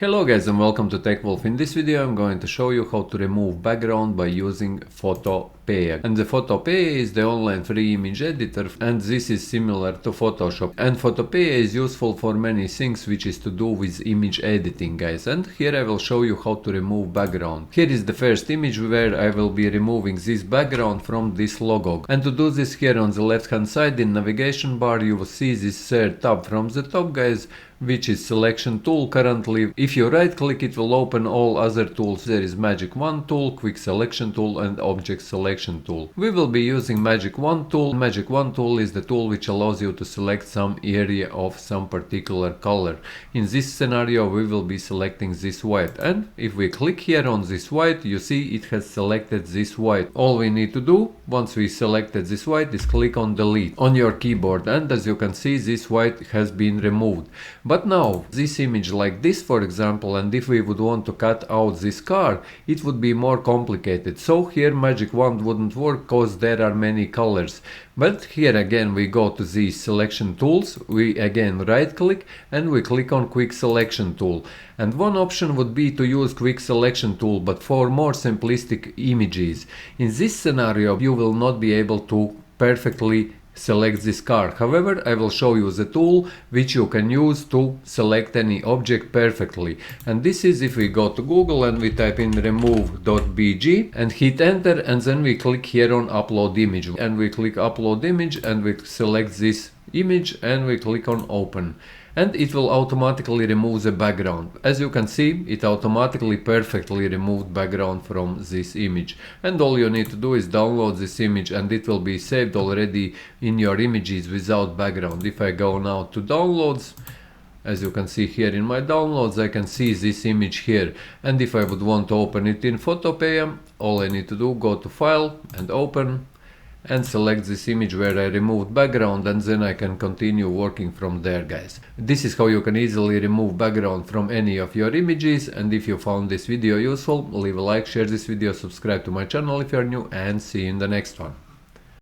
Hello guys and welcome to TechWolf. In this video I'm going to show you how to remove background by using Photopea. And the Photopea is the online free image editor, and this is similar to Photoshop. And Photopea is useful for many things which is to do with image editing, guys. And here I will show you how to remove background. Here is the first image where I will be removing this background from this logo. And to do this, here on the left hand side in navigation bar you will see this third tab from the top, guys, which is selection tool. Currently, if you right click, it will open all other tools. There is magic wand tool, quick selection tool and object selection tool. We will be using magic wand tool. Magic wand tool is the tool which allows you to select some area of some particular color. In this scenario we will be selecting this white, and if we click here on this white, you see it has selected this white. All we need to do once we selected this white is click on delete on your keyboard, and as you can see this white has been removed. But now, this image like this, for example, and if we would want to cut out this car, it would be more complicated. So here magic wand wouldn't work because there are many colors. But here again we go to these selection tools, we again right click and we click on quick selection tool. And one option would be to use quick selection tool, but for more simplistic images. In this scenario you will not be able to perfectly select this car. However, I will show you the tool which you can use to select any object perfectly. And this is if we go to Google and we type in remove.bg and hit enter, and then we click here on upload image and we click upload image and we select this image and we click on open. And it will automatically remove the background. As you can see, it automatically perfectly removed background from this image. And all you need to do is download this image and it will be saved already in your images without background. If I go now to downloads, as you can see here in my downloads, I can see this image here. And if I would want to open it in Photopea, all I need to do, go to file and open, and select this image where I removed background, and then I can continue working from there, guys. This is how you can easily remove background from any of your images. And if you found this video useful, leave a like, share this video, subscribe to my channel if you are new, and see you in the next one.